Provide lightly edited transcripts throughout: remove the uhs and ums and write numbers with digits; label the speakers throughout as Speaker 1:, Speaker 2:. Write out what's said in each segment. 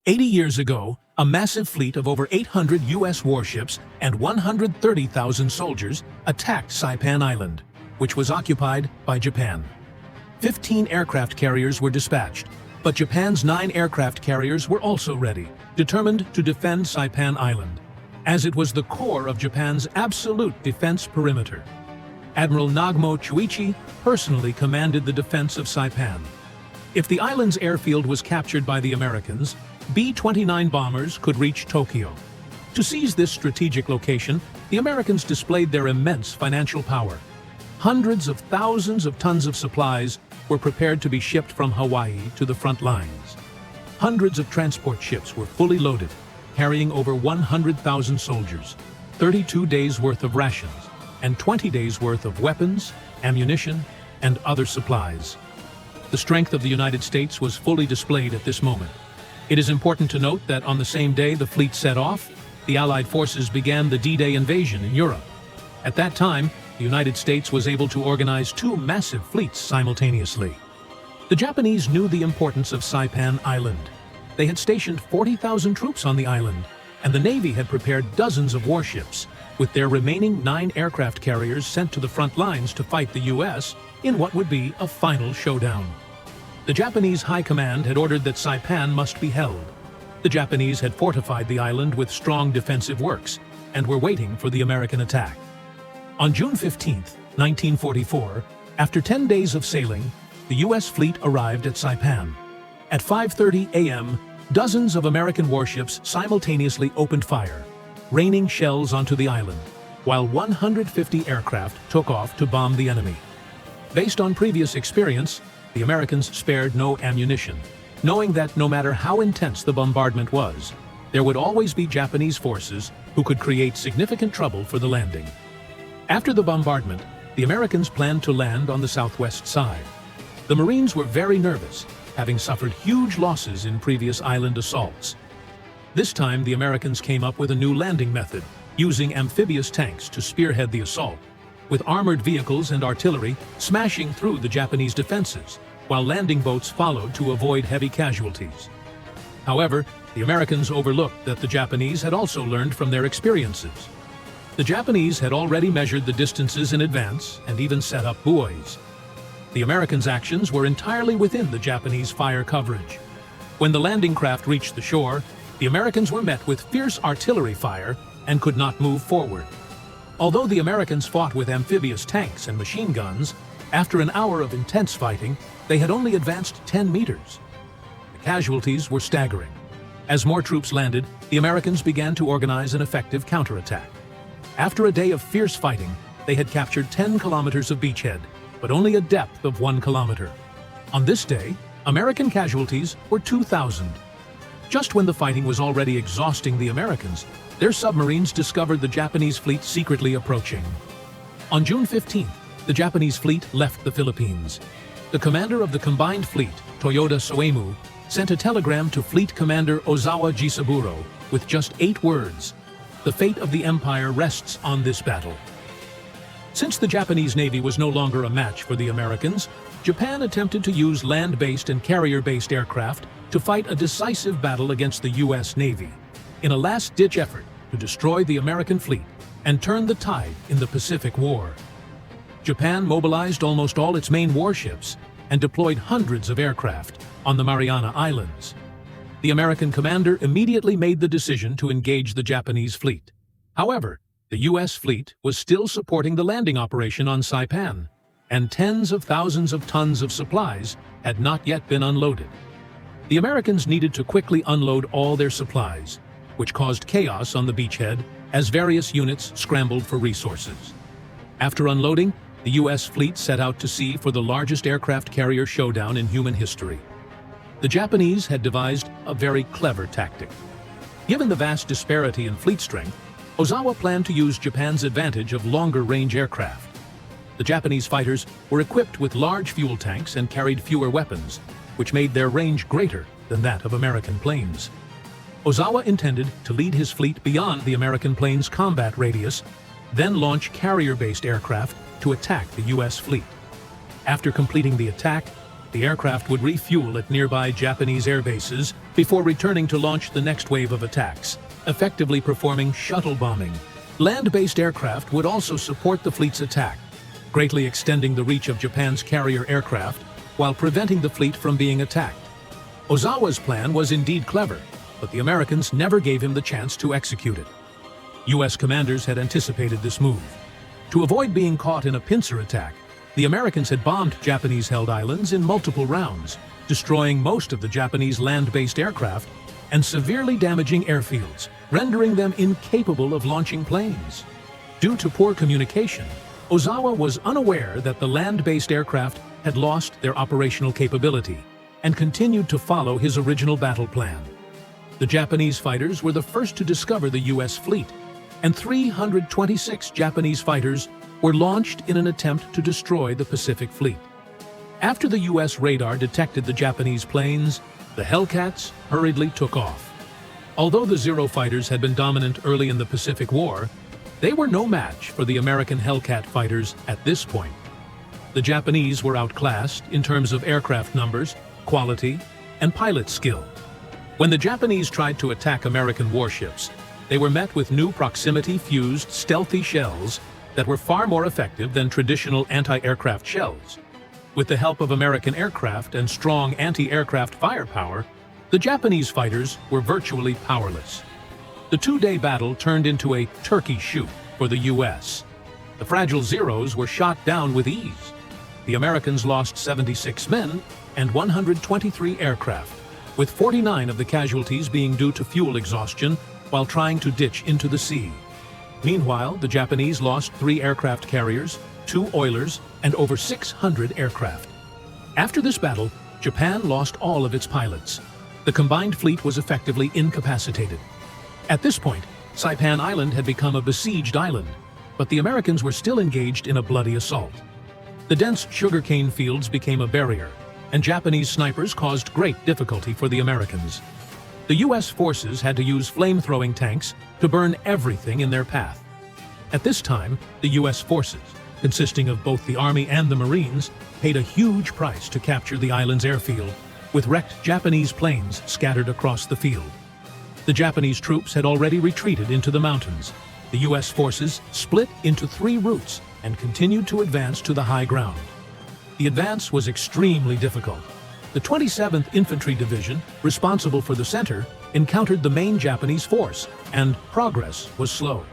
Speaker 1: 80 years ago, a massive fleet of over 800 U.S. warships and 130,000 soldiers attacked Saipan Island, which was occupied by Japan. 15 aircraft carriers were dispatched, but Japan's 9 aircraft carriers were also ready, determined to defend Saipan Island, as it was the core of Japan's absolute defense perimeter. Admiral Nagamo Chuichi personally commanded the defense of Saipan. If the island's airfield was captured by the Americans, B-29 bombers could reach Tokyo. To seize this strategic location, the Americans displayed their immense financial power. Hundreds of thousands of tons of supplies were prepared to be shipped from Hawaii to the front lines. Hundreds of transport ships were fully loaded, carrying over 100,000 soldiers, 32 days' worth of rations, and 20 days' worth of weapons, ammunition, and other supplies. The strength of the United States was fully displayed at this moment. It is important to note that on the same day the fleet set off, the Allied forces began the D-Day invasion in Europe. At that time, the United States was able to organize 2 massive fleets simultaneously. The Japanese knew the importance of Saipan Island. They had stationed 40,000 troops on the island, and the Navy had prepared dozens of warships, with their remaining 9 aircraft carriers sent to the front lines to fight the U.S. in what would be a final showdown. The Japanese High Command had ordered that Saipan must be held. The Japanese had fortified the island with strong defensive works and were waiting for the American attack. On June 15, 1944, after 10 days of sailing, the U.S. fleet arrived at Saipan. At 5:30 a.m., dozens of American warships simultaneously opened fire, raining shells onto the island, while 150 aircraft took off to bomb the enemy. Based on previous experience, the Americans spared no ammunition, knowing that no matter how intense the bombardment was, there would always be Japanese forces who could create significant trouble for the landing. After the bombardment, the Americans planned to land on the southwest side. The Marines were very nervous, having suffered huge losses in previous island assaults. This time, the Americans came up with a new landing method, using amphibious tanks to spearhead the assault, with armored vehicles and artillery smashing through the Japanese defenses, while landing boats followed to avoid heavy casualties. However, the Americans overlooked that the Japanese had also learned from their experiences. The Japanese had already measured the distances in advance and even set up buoys. The Americans' actions were entirely within the Japanese fire coverage. When the landing craft reached the shore, the Americans were met with fierce artillery fire and could not move forward. Although the Americans fought with amphibious tanks and machine guns, after an hour of intense fighting, they had only advanced 10 meters. The casualties were staggering. As more troops landed, the Americans began to organize an effective counterattack. After a day of fierce fighting, they had captured 10 kilometers of beachhead, but only a depth of 1 kilometer. On this day, American casualties were 2,000. Just when the fighting was already exhausting the Americans, their submarines discovered the Japanese fleet secretly approaching. On June 15th, the Japanese fleet left the Philippines. The commander of the combined fleet, Toyoda Soemu, sent a telegram to Fleet Commander Ozawa Jisaburo with just 8 words: "The fate of the empire rests on this battle." Since the Japanese Navy was no longer a match for the Americans, Japan attempted to use land-based and carrier-based aircraft to fight a decisive battle against the U.S. Navy, in a last-ditch effort to destroy the American fleet and turn the tide in the Pacific War. Japan mobilized almost all its main warships and deployed hundreds of aircraft on the Mariana Islands. The American commander immediately made the decision to engage the Japanese fleet. However, the U.S. fleet was still supporting the landing operation on Saipan, and tens of thousands of tons of supplies had not yet been unloaded. The Americans needed to quickly unload all their supplies, which caused chaos on the beachhead as various units scrambled for resources. After unloading, the U.S. fleet set out to sea for the largest aircraft carrier showdown in human history. The Japanese had devised a very clever tactic. Given the vast disparity in fleet strength, Ozawa planned to use Japan's advantage of longer-range aircraft. The Japanese fighters were equipped with large fuel tanks and carried fewer weapons, which made their range greater than that of American planes. Ozawa intended to lead his fleet beyond the American planes' combat radius, then launch carrier-based aircraft to attack the U.S. fleet. After completing the attack, the aircraft would refuel at nearby Japanese air bases before returning to launch the next wave of attacks, effectively performing shuttle bombing. Land-based aircraft would also support the fleet's attack, greatly extending the reach of Japan's carrier aircraft while preventing the fleet from being attacked. Ozawa's plan was indeed clever, but the Americans never gave him the chance to execute it. U.S. commanders had anticipated this move. To avoid being caught in a pincer attack, the Americans had bombed Japanese-held islands in multiple rounds, destroying most of the Japanese land-based aircraft and severely damaging airfields, rendering them incapable of launching planes. Due to poor communication, Ozawa was unaware that the land-based aircraft had lost their operational capability and continued to follow his original battle plan. The Japanese fighters were the first to discover the U.S. fleet, and 326 Japanese fighters were launched in an attempt to destroy the Pacific Fleet. After the U.S. radar detected the Japanese planes, the Hellcats hurriedly took off. Although the Zero fighters had been dominant early in the Pacific War, they were no match for the American Hellcat fighters at this point. The Japanese were outclassed in terms of aircraft numbers, quality, and pilot skill. When the Japanese tried to attack American warships, they were met with new proximity-fused stealthy shells that were far more effective than traditional anti-aircraft shells. With the help of American aircraft and strong anti-aircraft firepower, the Japanese fighters were virtually powerless. The two-day battle turned into a turkey shoot for the U.S. The fragile Zeros were shot down with ease. The Americans lost 76 men and 123 aircraft, with 49 of the casualties being due to fuel exhaustion while trying to ditch into the sea. Meanwhile, the Japanese lost 3 aircraft carriers, 2 oilers, and over 600 aircraft. After this battle, Japan lost all of its pilots. The combined fleet was effectively incapacitated. At this point, Saipan Island had become a besieged island, but the Americans were still engaged in a bloody assault. The dense sugarcane fields became a barrier, and Japanese snipers caused great difficulty for the Americans. The U.S. forces had to use flame-throwing tanks to burn everything in their path. At this time, the U.S. forces, consisting of both the Army and the Marines, paid a huge price to capture the island's airfield, with wrecked Japanese planes scattered across the field. The Japanese troops had already retreated into the mountains. The U.S. forces split into 3 routes and continued to advance to the high ground. The advance was extremely difficult. The 27th Infantry Division, responsible for the center, encountered the main Japanese force, and progress was slow.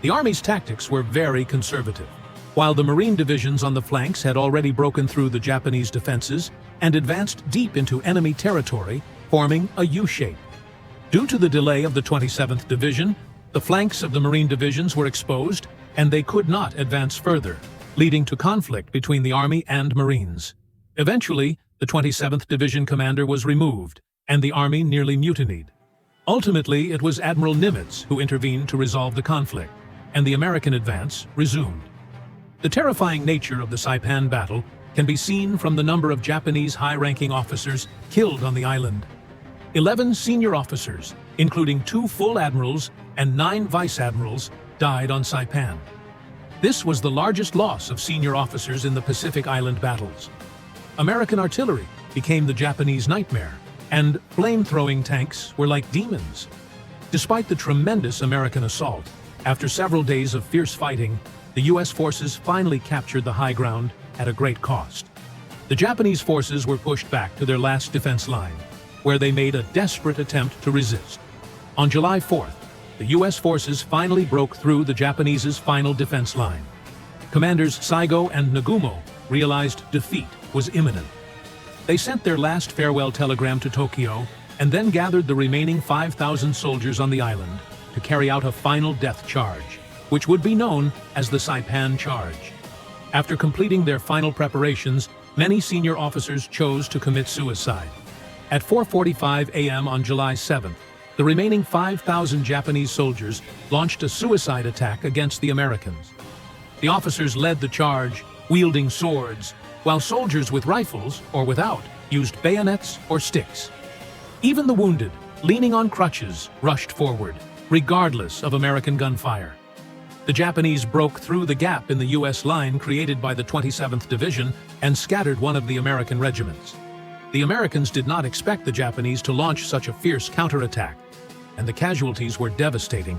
Speaker 1: The Army's tactics were very conservative. While the Marine divisions on the flanks had already broken through the Japanese defenses and advanced deep into enemy territory, forming a U-shape. Due to the delay of the 27th Division, the flanks of the Marine divisions were exposed, and they could not advance further, leading to conflict between the Army and Marines. Eventually, the 27th Division commander was removed, and the Army nearly mutinied. Ultimately, it was Admiral Nimitz who intervened to resolve the conflict, and the American advance resumed. The terrifying nature of the Saipan battle can be seen from the number of Japanese high-ranking officers killed on the island. 11 senior officers, including 2 full admirals and 9 vice admirals, died on Saipan. This was the largest loss of senior officers in the Pacific Island battles. American artillery became the Japanese nightmare, and flame-throwing tanks were like demons. Despite the tremendous American assault, after several days of fierce fighting, the U.S. forces finally captured the high ground at a great cost. The Japanese forces were pushed back to their last defense line, where they made a desperate attempt to resist. On July 4th, the U.S. forces finally broke through the Japanese's final defense line. Commanders Saigo and Nagumo realized defeat was imminent. They sent their last farewell telegram to Tokyo and then gathered the remaining 5,000 soldiers on the island to carry out a final death charge, which would be known as the Saipan Charge. After completing their final preparations, many senior officers chose to commit suicide. At 4:45 a.m. on July 7th, the remaining 5,000 Japanese soldiers launched a suicide attack against the Americans. The officers led the charge, wielding swords, while soldiers with rifles, or without, used bayonets or sticks. Even the wounded, leaning on crutches, rushed forward, regardless of American gunfire. The Japanese broke through the gap in the U.S. line created by the 27th Division and scattered one of the American regiments. The Americans did not expect the Japanese to launch such a fierce counterattack, and the casualties were devastating.